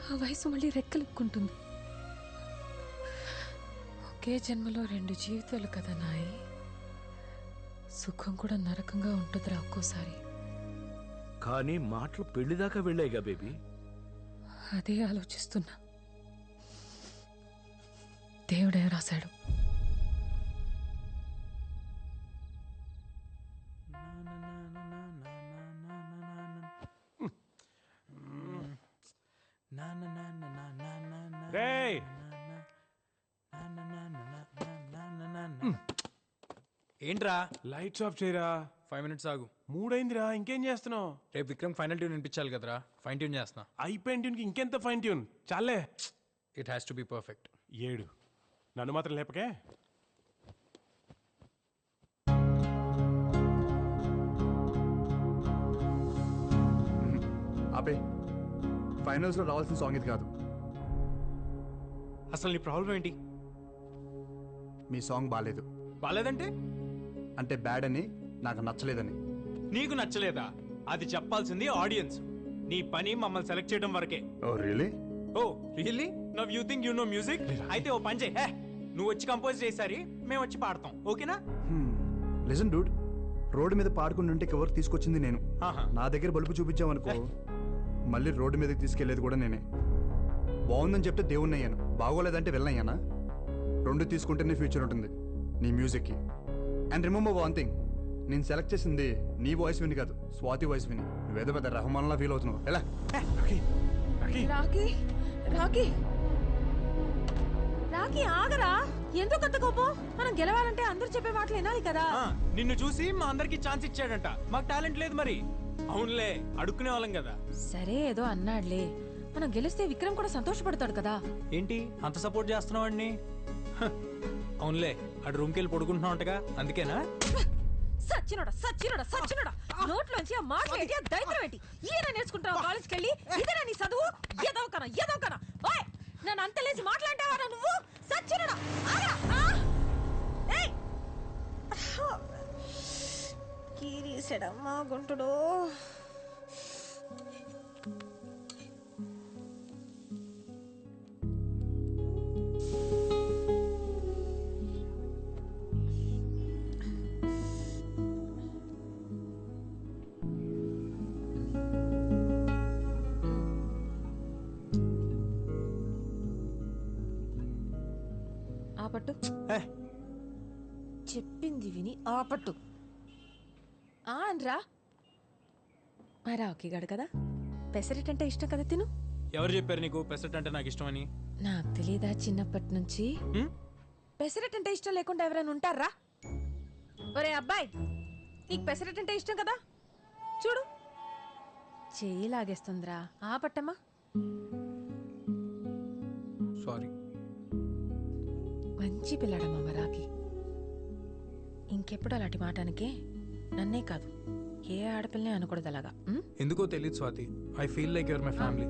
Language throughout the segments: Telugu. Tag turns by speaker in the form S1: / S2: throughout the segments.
S1: ఆ వయసు మళ్ళీ రెక్కలుక్కుంటుంది. ఒకే జన్మలో 2 జీవితాలు కదా నాయి. సుఖం కూడా నరకంగా ఉంటుందిరా ఒక్కోసారి.
S2: కానీ మాటలు పెళ్లిదాకా వెళ్ళాయిగా బేబీ.
S1: అదే ఆలోచిస్తున్నా. దేవుడే రాశాడు.
S3: ఏంట్రా
S4: లైట్స్ ఆఫ్ చేయరా.
S3: 5 minutes ఆగు.
S4: 3 అయిందిరా, ఇంకేం చేస్తున్నావు?
S3: రేపు విక్రమ్ ఫైనల్ ట్యూన్ వినిపించాలి కదరా, ఫైన్ ట్యూన్ చేస్తున్నా.
S4: అయిపోయిన ట్యూన్కి ఇంకెంత ఫైన్ ట్యూన్ చాలే.
S3: It has to be perfect.
S4: 7 నన్ను మాత్రం లేపకే.
S5: ఆపే. ఫైనల్స్లో రావాల్సిన సాంగ్ ఇది కాదు.
S3: అసలు నీ ప్రాబ్లం ఏంటి?
S5: మీ సాంగ్ బాగాలేదు.
S3: బాలేదంటే?
S5: అంటే బ్యాడ్ అని, నాకు నచ్చలేదని.
S3: నీకు నచ్చలేదా? అది చెప్పాల్సింది ఆడియన్స్. నీ పని మమ్మల్ని సెలెక్ట్ చేయడం వరకే.
S5: Oh really?
S3: Oh really? Now you think you know music? అయితే ఓ పని చేయి, నువ్వు వచ్చి కంపోజ్ చేసారి మేము వచ్చి పాడతాం, ఓకేనా?
S5: లిసన్ డూడ్, రోడ్డు మీద పాడుకుంటుంటే కవర్ తీసుకొచ్చింది నేను. నా దగ్గర బలుపు చూపించామనుకో, మళ్ళీ రోడ్డు మీదకి తీసుకెళ్లేది కూడా నేనే. బాగుందని చెప్తే దేవుణ్ణి అయ్యాను, బాగోలేదంటే వెళ్ళయ్యానా? 2 తీసుకుంటేనే ఫ్యూచర్ ఉంటుంది నీ మ్యూజిక్కి. అండ్ రిమెంబర్ వన్ థింగ్, నేను సెలెక్ట్ చేసింది నీ వాయిస్ విని కాదు, స్వాతి వాయిస్ విని. నువ్వేదో పెద్ద రహమాన్లా ఫీల్ అవుతున్నావు. ఎలా?
S1: రాకీ రాకీ రాకీ ఆగరా. ఎందుకు అంత కోపం? మనం గెలవాలంటే అందరూ చెప్పే మాటలు వినాలి కదా.
S3: నిన్ను చూసి మా అందరికి ఛాన్స్ ఇచ్చాడంట, మాకు టాలెంట్ లేదు మరి. అవునులే, అడుక్కునే వాళ్ళం కదా.
S1: సరే ఏదో అన్నాడులే, మనం గెలిస్తే విక్రమ్ కూడా సంతోషపడతాడు కదా.
S3: ఏంటి అంత సపోర్ట్ చేస్తున్నావు అండి? అవునులే, అటు రూమ్కి వెళ్ళి పడుకుంటున్నావుంటగా, అందుకేనా?
S1: సచ్చినోడా సచ్చినోడా సచ్చినోడా, నోట్లోంచి ఆ మాటలు ఏంటి, ఆ దైత్రం ఏంటి? ఈయన నేర్చుకుంటావు కాలేజ్కి వెళ్ళి? ఇదేనా నీ చదువు? ఏదవకనా ఏదవకనా? ఓయ్, నన్ను అంతలేసి మాట్లాంటావారా నువ్వు? సచ్చినోడా కీరీసెడమ్మా గుంటుడు. ఆపట్టు, చెప్పింది విని ఆపట్టు. అనరా, మా రాకీ గడు కదా, పెసరెట్ అంటే ఇష్టం కదా, తిను.
S3: ఎవరు చెప్పారు నీకు పెసరెట్ అంటే నాకు ఇష్టమని?
S1: నాకు తెలీదా చిన్నప్పటి నుంచి? పెసరెట్ అంటే ఇష్టం లేకుండా ఎవరైనా ఉంటారా? ఒరే అబ్బాయి, నీకు పెసరెట్ అంటే ఇష్టం కదా, చూడు చెయ్యి లాగేస్తుందిరా. ఆపట్టమ్మా.
S3: సారీ.
S1: మంచి పిల్లాడమ్మా మరాకి. ఇంకెప్పుడు అలాంటి మాటానికే నన్నే కాదు, ఏ ఆడపిల్లనే అనకూడదు అలాగా.
S3: ఎందుకో తెలియదు Swathi, I feel like your my family.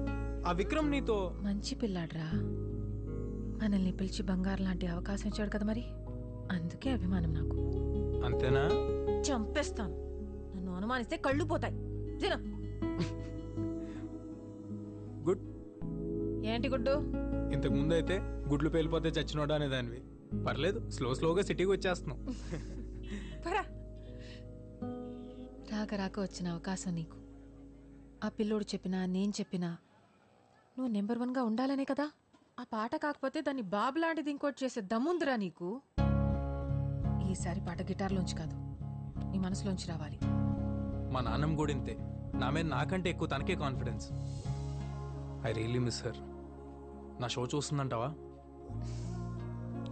S3: ఆ విక్రమ్ నీతో
S1: మంచి పిల్లాడ్రా, మనల్ని పిలిచి బంగారు లాంటి అవకాశం ఇచ్చాడు కదా, మరి అందుకే అభిమానం నాకు.
S3: అంతేనా?
S1: చంపేస్తాను, నన్ను అనుమానిస్తే కళ్ళు పోతాయి. తిను.
S3: గుడ్.
S1: ఏంటి గుడ్డు?
S3: ఇంతకు ముందు అయితే గుడ్లు పేలిపోతే చచ్చినోడా అనేదానివి. పర్లేదు, స్లోగా సిటీకి వచ్చేస్తున్నావు.
S1: రాక రాక వచ్చిన అవకాశం నీకు. ఆ పిల్లోడు చెప్పినా నేను చెప్పినా నువ్వు నెంబర్ 1గా ఉండాలనే కదా. ఆ పాట కాకపోతే దాన్ని బాబు లాంటిది ఇంకోటి చేసే దమ్ముందిరా నీకు. ఈసారి పాట గిటార్లోంచి కాదు, నీ మనసులోంచి రావాలి.
S3: మా నాన్నమ్మ కూడా ఇంతే, నా మీద నాకంటే ఎక్కువ తనకే confidence. I really miss her. నా షో చూస్తుందంటావా?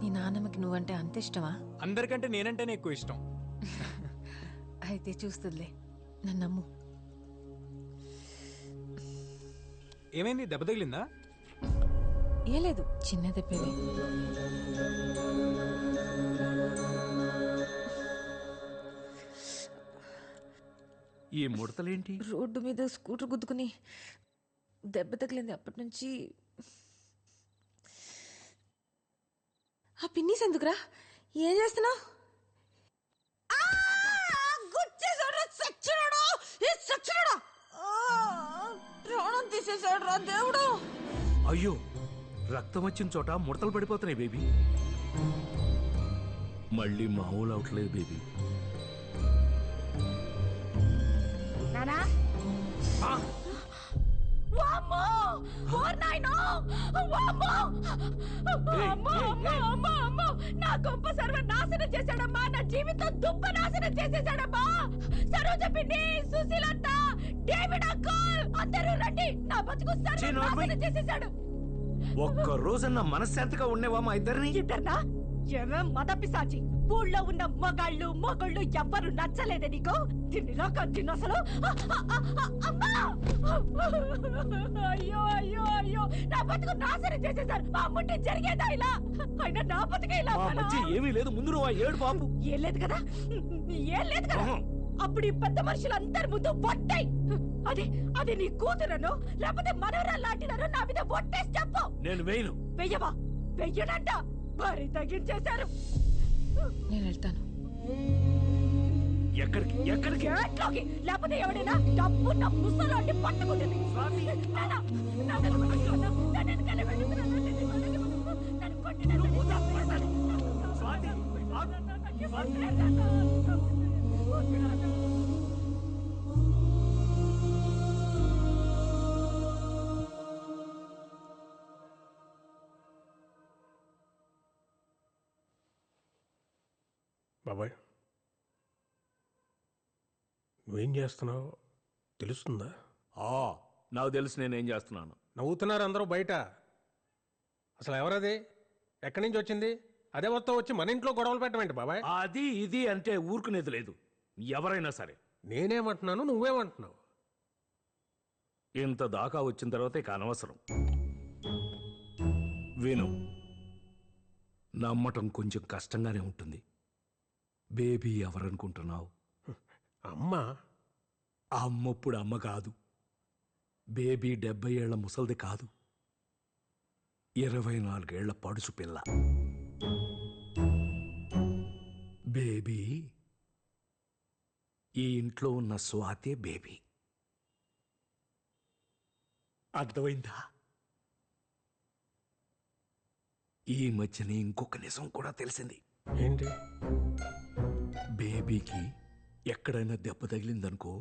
S1: నీ నాన్నమ్మకి నువ్వంటే అంత ఇష్టమా?
S3: అందరికంటే నేనంటేనే ఎక్కువ ఇష్టం.
S1: అయితే చూస్తుందిలే, నన్ను నమ్ము.
S3: ఏమైంది, దెబ్బ తగిలిందా?
S1: ఏ లేదు, చిన్న దెబ్బేలే.
S2: ఈ ముడతలేంటి?
S1: రోడ్డు మీద స్కూటర్ గుద్దుకుని దెబ్బ తగిలింది. అప్పటి నుంచి ఆ పిన్నీస్ ఎందుకురా? ఏం చేస్తున్నావు? ప్రాణం తీసేసాడు రా దేవుడు.
S2: అయ్యో, రక్తం వచ్చిన చోట ముడతలు పడిపోతున్నాయి బేబీ. మళ్ళీ మామూలు అవట్లేదు బేబీ.
S6: నానా
S2: ఆ,
S6: వామ్మో ఓర్ నాయనో వామ్మో
S2: ఏయ్,
S6: అమ్మో
S2: ఏయ్,
S6: అమ్మో
S2: ఏయ్.
S6: అమ్మో అమ్మో నా గొప్ప సర్వ నాశనం చేశాడమ్మా. నా జీవితం దుప్ప నాశనం చేసేశాడమ్మా. సరోజ పిన్ని, సుశీలత్త, డేవిడ్ అంకుల్ అందరూ రండి. నా బతుకు సర్వ
S2: చీ, నోర్మై.
S6: నాశనం చేసేశాడు.
S2: ఒక్క రోజన్నా మనశ్శాంతిగా ఉండేవా మా ఇద్దరిని?
S6: ఇద్దర్నా ఏమే మద పిశాచి. ఊళ్ళో ఉన్న మొగళ్ళు ఎవ్వరు నచ్చలేదే నీకు? తిన్నిలాగా తిన్నసలు అమ్మా. అయ్యో అయ్యో అయ్యో నా బతుకు నాశనం చేసేశారు. మా అమ్ముంటే జరిగేదా ఇలా? అయినా నా బతుకే ఇలా
S2: మా
S6: అవ్వాలా?
S2: మధ్య ఏమీ లేదు, ముందు నువ్వు ఆ ఏడు బాబు.
S6: ఏం లేదు కదా, ఏం లేదు కదా.
S2: ఆహా.
S6: అప్పుడు ఈ పెద్ద మనుషులందరి ముందు ఒట్టాయి. అది నీ కూతురను లేకపోతే మనవరా లాంటిదను నా మీద ఒట్టేసి చెప్పు.
S2: నేను వేయను.
S6: వెయ్యవా? వెయ్యనంట. మరి తగ్గించేశారు.
S1: నేను వెళ్తాను.
S2: ఎక్కడికి ఎక్కడికి?
S6: గేట్లోకి. లేకపోతే ఎవడైనా డబ్బున్న ముసలోని పట్టుకుంటుంది. నాన్న, నన్ను పట్టుకోను. నన్ను వెనకాల వెళ్ళుతున్నాను. నన్ను కొట్టి నన్ను చంపేస్తాను.
S4: బాబాయ్, నువ్వేం చేస్తున్నావు తెలుస్తుందా?
S2: నాకు తెలుసు నేనేం చేస్తున్నాను.
S4: నవ్వుతున్నారు అందరూ బయట. అసలు ఎవరది? ఎక్కడి నుంచి వచ్చింది? అదే మొత్తం వచ్చి మన ఇంట్లో గొడవలు పెట్టమేంటి బాబాయ్?
S2: అది ఇది అంటే ఊరుకునేది లేదు. ఎవరైనా సరే.
S4: నేనేమంటున్నాను, నువ్వేమంటున్నావు?
S2: ఇంత దాకా వచ్చిన తర్వాత ఇక అనవసరం. విను, నమ్మటం కొంచెం కష్టంగానే ఉంటుంది. బేబీ ఎవరనుకుంటున్నావు?
S4: అమ్మా.
S2: ఆ అమ్మప్పుడు అమ్మ కాదు. బేబీ 70 ఏళ్ల ముసల్ది కాదు. 24 ఏళ్ల పడుసు పిల్ల. బేబీ ఈ ఇంట్లో ఉన్న స్వాతే బేబీ. అర్థమైందా? ఈ మధ్యనే ఇంకొక నిజం కూడా తెలిసింది.
S4: ఏంటి?
S2: బేబీకి ఎక్కడైనా దెబ్బ తగిలిందనుకో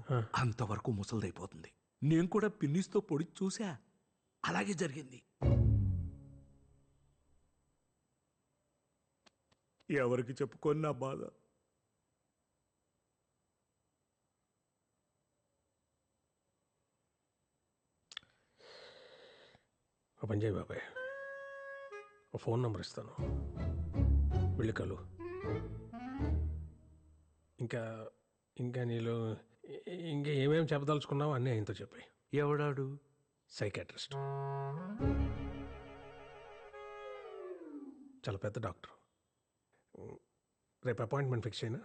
S2: అంతవరకు ముసలిదైపోతుంది. నేను కూడా పిన్నిస్తో పొడి చూసా, అలాగే జరిగింది. ఎవరికి చెప్పుకొని నా బాధ?
S4: ఒక పని చేయి బాబాయ్, ఒక ఫోన్ నెంబర్ ఇస్తాను, వెళ్ళి కలు. ఇంకా ఇంకా నీలో ఇంకా ఏమేమి చెప్పదలుచుకున్నావో అన్నీ ఆయనతో చెప్పాయి.
S2: ఎవడాడు?
S4: సైకాట్రిస్ట్, చాలా పెద్ద డాక్టర్. రేపు అపాయింట్మెంట్ ఫిక్స్ అయినా?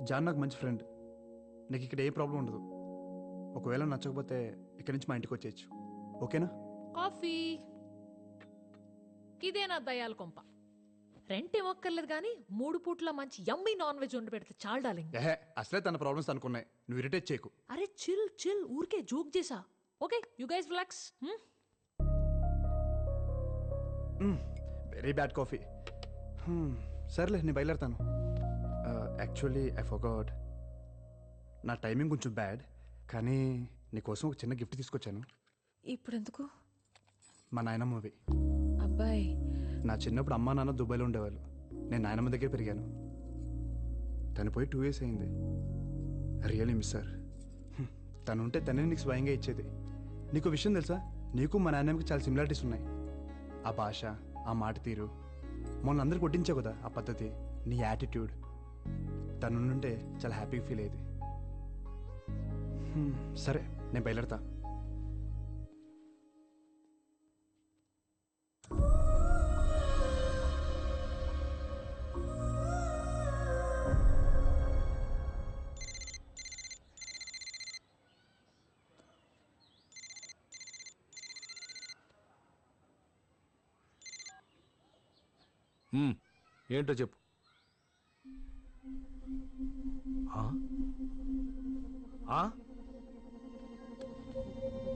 S5: జాన్ నాకు మంచి ఫ్రెండ్. నీకు ఇక్కడ ఏ ప్రాబ్లం ఉండదు. ఒకవేళ నచ్చకపోతే ఇక్కడి నుంచి మా ఇంటికి వచ్చేయచ్చు. ఓకేనా?
S1: కాఫీ. ఇదేనా దయాల కొంప? రెంట్ ఏమొక్కర్లేదు కానీ 3 పూట్ల మంచి యమ్మీ నాన్ వెజ్ వండి పెడితే చాలు డార్లింగ్.
S5: ఏహే, అసలే తన ప్రాబ్లమ్స్ అనుకున్నాయి. నువ్వు ఇరిటేట్ చేయకు.
S1: అరే చిల్ చిల్, ఊరికే జోక్ చేసా. Okay you guys relax.
S5: Very bad coffee. సర్లే, నేను బయలుదేరుతాను. Actually I forgot. నా టైమింగ్ కొంచెం బ్యాడ్, కానీ నీకోసం ఒక చిన్న గిఫ్ట్ తీసుకొచ్చాను.
S1: ఇప్పుడు ఎందుకు?
S5: మా నాయనమ్మవి.
S1: అబ్బాయి,
S5: నా చిన్నప్పుడు అమ్మా నాన్న దుబాయ్లో ఉండేవాళ్ళు. నేను నాయనమ్మ దగ్గర పెరిగాను. తను పోయి 2 years అయింది. Really miss sir. తను ఉంటే తనే నీకు స్వయంగా ఇచ్చేది. నీకు విషయం తెలుసా, నీకు మా నాయనమ్మకి చాలా సిమిలారిటీస్ ఉన్నాయి. ఆ భాష, ఆ మాట తీరు. మొన్న అందరికి వడ్డించావు కదా ఆ పద్ధతి, నీ యాటిట్యూడ్. తను ఉంటే చాలా హ్యాపీగా ఫీల్ అయ్యేది. సరే, నేను బయలుదేరతా.
S2: ఏంటో చెప్పు.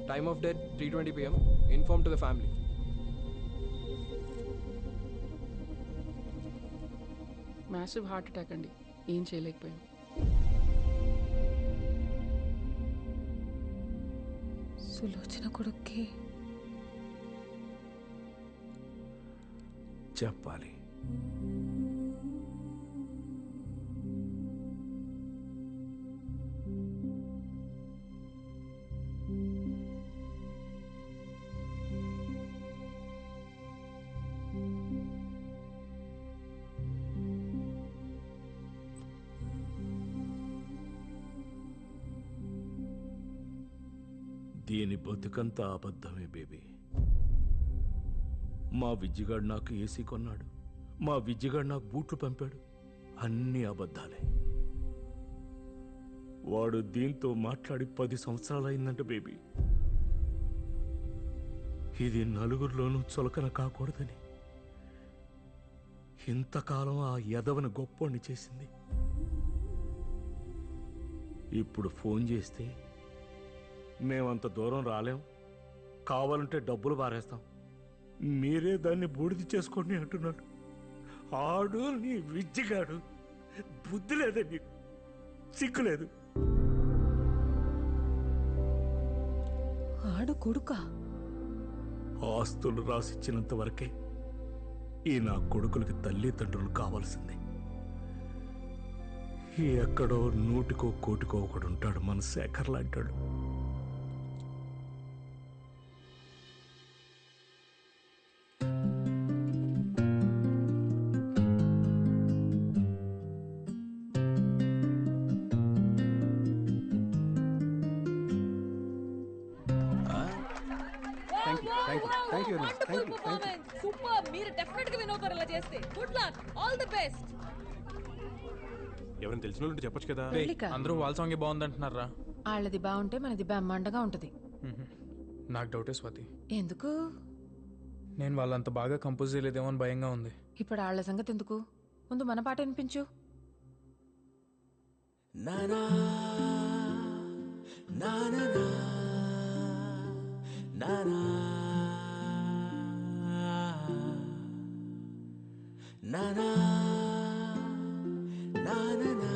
S7: Time of death 3:20 p.m. Inform to the family.
S8: Massive heart attack అండి, ఏం చేయలేకపోయాం.
S1: సులోచన కొడుక్కి
S2: చెప్పాలి. దీని బతుకంతా అబద్ధమే బేబీ. మా విజ్జిగాడు నాకు ఏసీ కొన్నాడు, మా విజ్జిగాడు నాకు బూట్లు పంపాడు, అన్నీ అబద్ధాలే. వాడు దీంతో మాట్లాడి 10 సంవత్సరాలైందంట బేబీ. ఇది నలుగురిలోనూ చులకన కాకూడదని ఇంతకాలం ఆ యదవని గొప్పోణ్ణి చేసింది. ఇప్పుడు ఫోన్ చేస్తే మేమంత దూరం రాలేం, కావాలంటే డబ్బులు పారేస్తాం, మీరే దాన్ని బూడిద చేసుకోండి అంటున్నాడు. ఆడు నీ విజ్జిగాడు. బుద్ధి లేదా నీకు? సిగ్గులేదు?
S1: ఆడు కొడుక
S2: ఆస్తులు రాసిచ్చినంత వరకే ఈ నా కొడుకులకి తల్లిదండ్రులు కావాల్సిందే. ఎక్కడో 100కో 1,00,00,000 ఒకడు ఉంటాడు, మన శేఖర్ లాంటాడు.
S6: సూపర్, మీరు డెఫినెట్ గా విన్ అవుతారు ఇలా చేస్తే. Good luck, all the best.
S4: ఎవరైనా తెలిసిన వాళ్ళు చెప్పొచ్చు కదా.
S1: పెళ్ళిక
S3: అందరూ వాళ్ళ సాంగే బాగుందంటున్నారా?
S1: వాళ్ళది బాగుంటే మనది బ్రహ్మాండగా ఉంటది.
S3: నాకు డౌటే స్వాతి,
S1: ఎందుకు?
S3: నేను వాళ్ళంత బాగా కంపోజ్ చేయలేదేమో అని భయంగా ఉంది.
S1: ఇప్పుడు వాళ్ళ సంగతి ఎందుకు, ముందు మన పాట వినిపించు.
S9: నానా నానా నానా నానా నానా నానా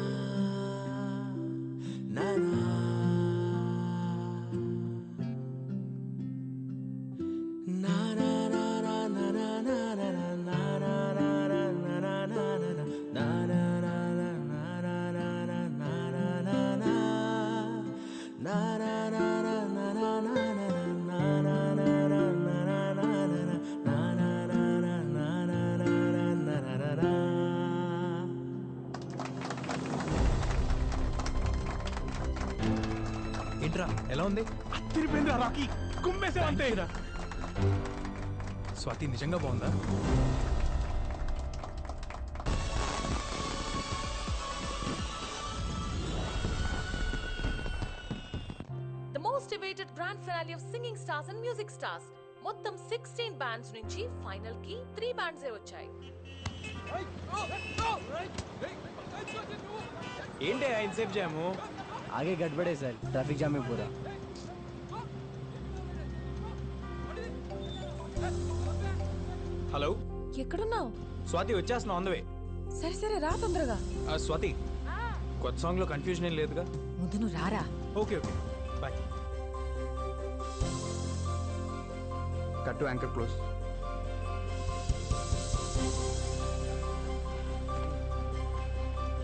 S3: ఏంట్రా ఎలా ఉంది?
S4: తిరిపోయిందిరా రాకీ, కుమ్మేసావంతే.
S3: స్వాతి నిజంగా బాగుందా?
S6: The most awaited grand finale of Singing Stars and Music Stars. మొత్తం 16 బ్యాండ్స్ నుంచి ఫైనల్ కి 3 బ్యాండ్స్ వచ్చాయి.
S7: ఏంటి ఇన్సేఫ్ జాము?
S9: आगे गड़बड़ है सर, ट्रैफिक जाम है पूरा.
S7: హలో
S1: ఎక్కడున్నావు?
S7: స్వాతి, వచ్చేస్తున్నా ఆన్ ద వే.
S1: సరే సరే రా తొందరగా.
S7: స్వాతి, కొత్త సాంగ్ లో కన్ఫ్యూజన్ ఏం లేదుగా?
S1: ముందు నువ్వు రారా.
S7: Okay okay, bye.
S5: Cut to anchor close.